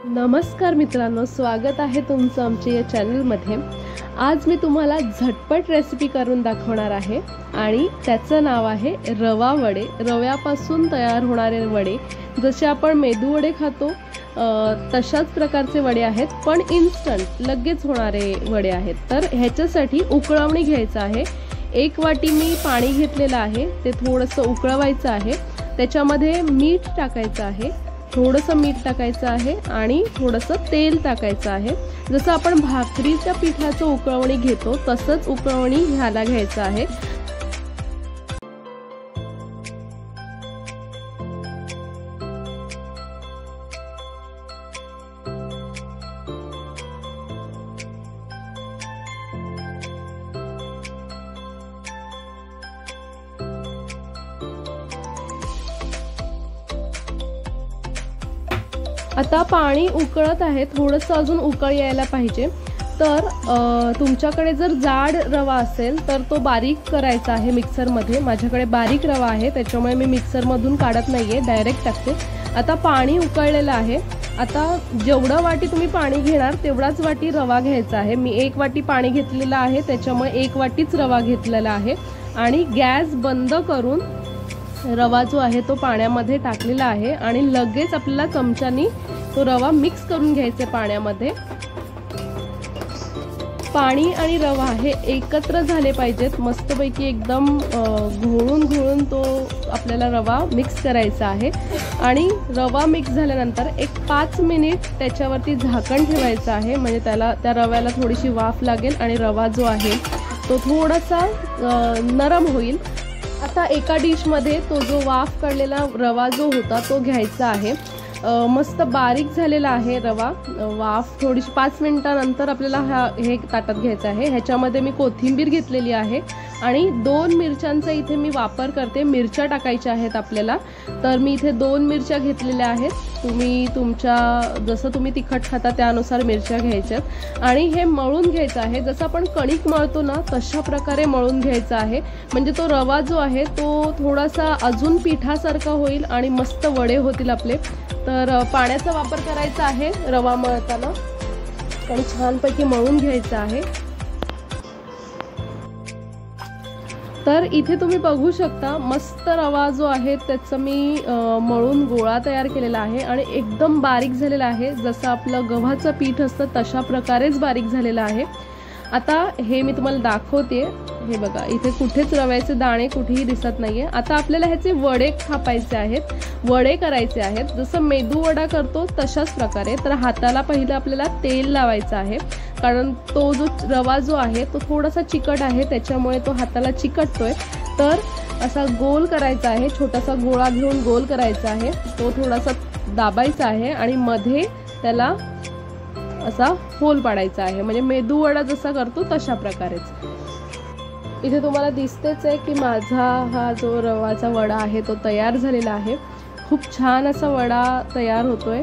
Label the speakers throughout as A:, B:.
A: नमस्कार मित्रांनो, स्वागत आहे तुमचं आमच्या या चॅनलमध्ये। आज मी तुम्हाला झटपट रेसिपी करून दाखवणार आहे आणि त्याचं नाव आहे रवा वडे। रव्यापासून तयार होणारे वडे, जसे आपण मेदू वडे खातो तशाच प्रकारचे वडे आहेत, पण इन्स्टंट लगेच होणारे वडे आहेत। तर ह्याच्यासाठी उकळवणी घ्यायचं आहे। 1 वाटी मी पाणी घेतलेलं आहे, ते थोडंसं उकळवायचं आहे। त्याच्यामध्ये मीठ टाकायचं आहे, थोडंसं मीठ टाकायचं आहे आणि थोडंसं तेल टाकायचं आहे। जसं आपण भाकरीच्या पिठाचं उकळवणी घेतो तसंच उकळवणी ह्याला घ्यायचं आहे। आता पाणी उकळत आहे, थोडंसं अजून उकळ यायला पाहिजे। तर तुमच्याकडे जर जाड रवा असेल तर तो बारीक करायचा आहे मिक्सरमध्ये। माझ्याकडे बारीक रवा आहे, त्याच्यामुळे मी मिक्सरमधून काढत नाहीये, डायरेक्ट टाकते। आता पाणी उकळलेलं आहे। आता जेवढं वाटी तुम्ही पाणी घेणार तेवढाच वाटी रवा घ्यायचा आहे। मी 1 वाटी पाणी घेतलेलं आहे, त्याच्यामुळे 1 वाटीच रवा घेतलेला आहे आणि गॅस बंद करून रवा जो आहे तो पाण्यामध्ये टाकलेला आहे आणि लगेच आपल्याला चमच्यानी तो रवा मिक्स करून घ्यायचा पाण्यामध्ये। पाणी आणि रवा हे एकत्र झाले पाहिजेत, मस्तपैकी एकदम घोळून तो आपल्याला रवा मिक्स करायचा आहे। आणि रवा मिक्स झाल्यानंतर एक 5 मिनिट त्याच्यावरती झाकण ठेवायचं आहे, म्हणजे त्या रव्याला थोडीशी वाफ लागेल आणि रवा जो आहे तो थोडासा नरम होईल। आता एका डिशमध्ये तो जो वाफ काढलेला रवा जो होता तो घ्यायचा आहे। मस्त बारीक झालेला आहे रवा। वाफ थोडीशी 5 मिनिटानंतर आपल्याला हे ताटात घ्यायचं आहे। ह्याच्यामध्ये मी कोथिंबीर घेतलेली आहे आणि 2 मिरच्यांचा इथे मी वापर करते। मिरच्या टाकायच्या आहेत आपल्याला, तर मी इथे 2 मिरच्या घेतलेल्या आहेत। तुम्ही जसं तुम्ही तिखट खाता त्यानुसार मिरच्या घ्यायच्यात आणि हे मळून घ्यायचं आहे। जसं आपण कणिक मळतो ना तशा प्रकारे मळून घ्यायचा आहे, म्हणजे तो रवा जो आहे तो थोडासा अजून पिठासारखा होईल आणि मस्त वडे होतील आपले। तर पाण्याचा वापर करायचा आहे रवा मळताना आणि छानपैकी मळून घ्यायचं आहे। तर इथे तुम्ही बघू शकता मस्त रवा जो आहे त्याचं मी मळून गोळा तयार केलेला आहे आणि एकदम बारीक झालेला आहे, जसं आपलं गव्हाचं पीठ असतं तशा प्रकारेच बारीक झालेला आहे। आता हे मी तुम्हाला दाखवते, हे बघा इथे कुठेच रव्याचे दाणे कुठेही दिसत नाहीये। आता आपल्याला ह्याचे वडे थापायचे आहेत, वडे करायचे आहेत, जसं मेदू वडा करतो तशाच प्रकारे। तर हाताला पहिलं आपल्याला तेल लावायचं आहे, कारण तो जो रवा जो आहे तो थोडासा चिकट आहे, त्याच्यामुळे तो हाताला चिकटतोय। तर असा गोल करायचा आहे, छोटासा गोळा घेऊन गोल करायचा आहे, तो थोडासा दाबायचा आहे आणि मध्ये त्याला असा होल पाडायचा आहे, म्हणजे मेदू वडा जसा करतो तशा प्रकारेच। इथे तुम्हाला दिसतेच आहे की माझा हा जो रवाचा वडा आहे तो तयार झालेला आहे। खूप छान असा वडा तयार होतोय,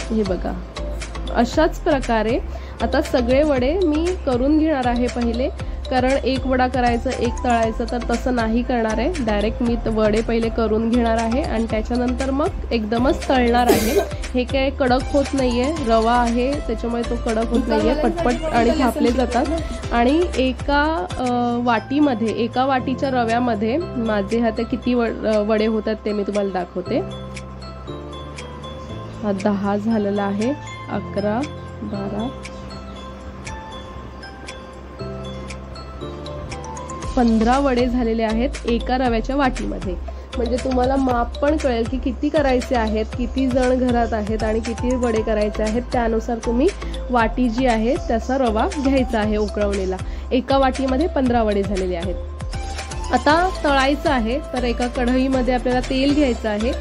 A: हे बघा। अशाच प्रकारे आता सगळे वडे मी करून घेणार आहे पहिले, कारण एक वडा करायचं एक तळायचं तर तसं नाही करणार आहे। डायरेक्ट मी वडे पहिले करून घेणार आहे आणि त्याच्यानंतर मग एकदमच तळणार आहे। हे काय कडक होत नाहीये, रवा आहे त्याच्यामुळे तो कडक होत नाहीये, पटपट आणि थापले जातात। आणि एका वाटीच्या रव्यामध्ये माझे हाते किती वडे होतात ते मी तुम्हाला दाखवते। हा 10 झालेला आहे, 11, 12, 15 वडे झालेले आहेत एका रव्याच्या वाटीमध्ये। म्हणजे तुम्हाला माप पण कळेल की किती करायचे आहेत, किती जण घरात आहेत आणि किती वडे करायचे आहेत, त्यानुसार तुम्ही वाटी जी आहे त्याचा रवा घ्यायचा आहे उकळवणीला। एका वाटीमध्ये 15 वडे झालेले आहेत। आता तळायचं आहे, तर एका कढईमध्ये आपल्याला तेल घ्यायचं आहे।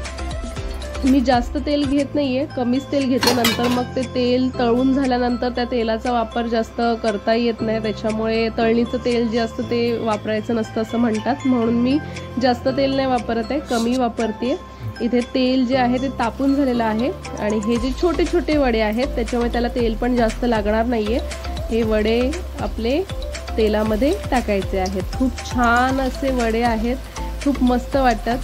A: मी जास्त तेल घेत नाहीये, कमीच तेल घेते। नंतर मग ते तेल तळून झाल्यानंतर त्या तेलाचा वापर जास्त करता येत नाही, त्याच्यामुळे तळणीचं तेल जे असतं ते वापरायचं नसतं असं म्हणतात, म्हणून मी जास्त तेल नाही वापरत आहे, कमी वापरते। इथे तेल जे आहे ते तापून झालेलं आहे आणि हे जे छोटे छोटे वडे आहेत त्याच्यामुळे त्याला तेल पण जास्त लागणार नाहीये। हे वडे आपले तेलामध्ये टाकायचे आहेत। खूप छान असे वडे आहेत, खूप मस्त वाटतात।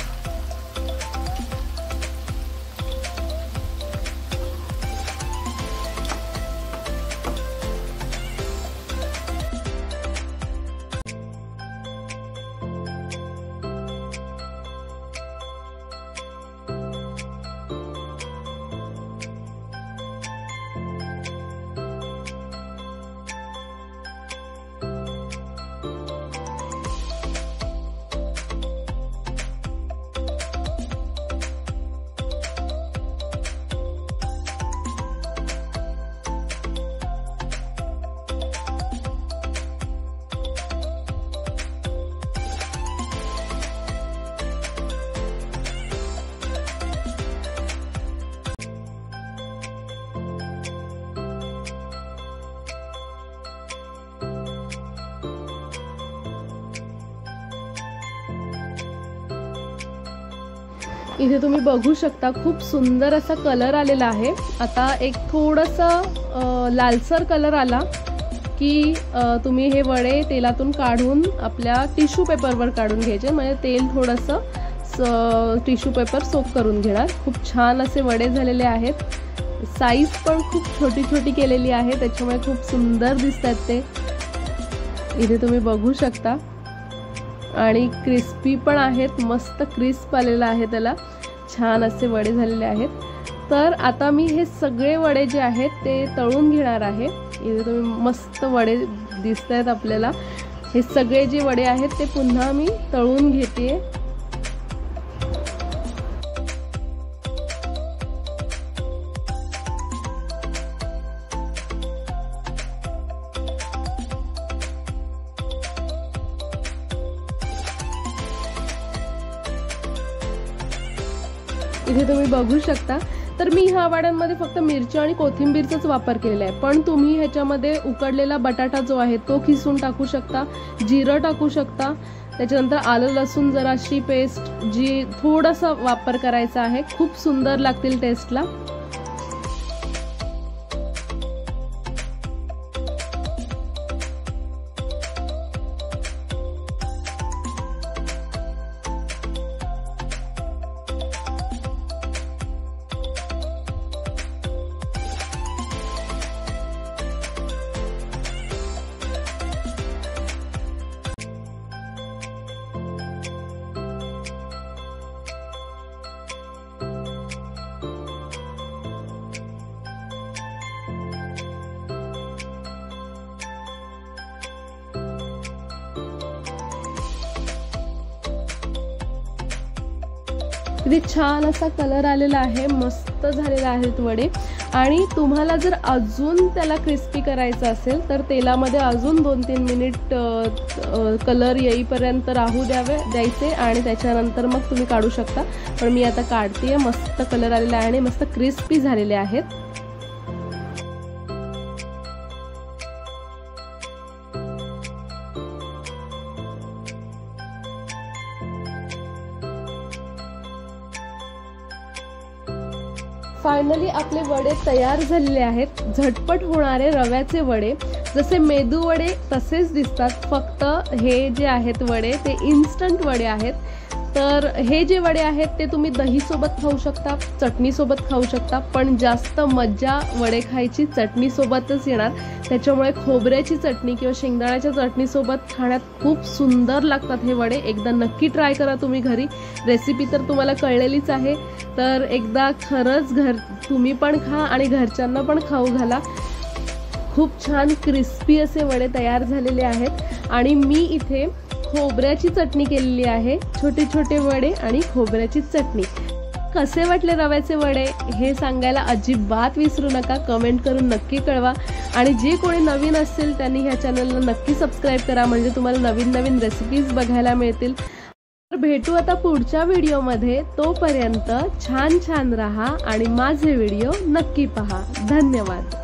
A: इथे तुम्ही बघू शकता खूप सुंदर असा कलर आलेला आहे। आता एक थोडंसं लालसर कलर आला की तुम्ही हे वडे तेलातून काढून आपल्या टिश्यू पेपरवर काढून घ्यायचे, म्हणजे तेल थोडंसं टिश्यू पेपर सोक करून घेणार। खूप छान असे वडे झालेले आहेत, साईज पण खूप छोटी छोटी केलेली आहे, त्याच्यामुळे खूप सुंदर दिसतात ते। इथे तुम्ही बघू शकता आणि क्रिस्पी पण आहेत, मस्त क्रिस्प आलेला आहे त्याला, छान असे वडे झालेले आहेत। तर आता मी हे सगळे वडे जे आहेत ते तळून घेणार आहे। इथे तुम्ही मस्त वडे दिसत आहेत आपल्याला, हे सगळे जे वडे आहेत ते पुन्हा मी तळून घेते। इथे तुम्ही बघू शकता, तर मी ह्या वड्यांमध्ये फक्त मिरची आणि कोथिंबीरचाच वापर केलेला आहे, पण तुम्ही ह्याच्यामध्ये उकडलेला बटाटा जो आहे तो खिसून टाकू शकता, जिरं टाकू शकता, त्याच्यानंतर आलं लसूण जराशी पेस्ट जी थोडासा वापर करायचा आहे, खूप सुंदर लागतील टेस्टला। इथे छान असा कलर आलेला आहे, मस्त झालेले आहेत वडे। आणि तुम्हाला जर अजून त्याला क्रिस्पी करायचं असेल तर तेलामध्ये अजून 2-3 मिनिट कलर येईपर्यंत राहू द्यायचे आणि त्याच्यानंतर मग तुम्ही काढू शकता। पण मी आता काढतेय, मस्त कलर आलेला आहे आणि मस्त क्रिस्पी झालेले आहेत। फायनली आपले वडे तयार झालेले आहेत, झटपट होणारे रव्याचे वडे। जसे मेदू वडे तसेच दिसतात, फक्त हे जे आहेत वडे ते इन्स्टंट वडे आहेत। तर हे जे वडे आहेत ते तुम्ही दही सोबत खाऊ शकता, चटणी सोबत खाऊ शकता, पण जास्त मज्जा वडे खायची चटणी सोबतच येणार। त्याच्यामुळे खोबऱ्याची चटणी किंवा शेंगदाण्याच्या चटणी सोबत खाण्यात खूप सुंदर लागतात हे वडे। एकदा नक्की ट्राय करा तुम्ही घरी, रेसिपी तर तुम्हाला कळलेलीच आहे। तर एकदा खरंच तुम्ही पण खा आणि घरच्यांना पण खाऊ घाला। खूप छान क्रिस्पी असे वडे तयार झालेले आहेत आणि मी इथे खोबऱ्याची चटणी केलेली आहे, छोटे छोटे वडे आणि खोबऱ्याची चटणी। कसे वाटले रव्याचे वडे हे सांगायला अजिबात विसरू नका, कमेंट करून नक्की कळवा। आणि जे कोणी नवीन असतील त्यांनी ह्या चॅनलला नक्की सबस्क्राईब करा, म्हणजे तुम्हाला नवीन नवीन रेसिपीज बघायला मिळतील। तर भेटू आता पुढच्या व्हिडिओमध्ये, तोपर्यंत छान छान राहा आणि माझे व्हिडिओ नक्की पहा। धन्यवाद।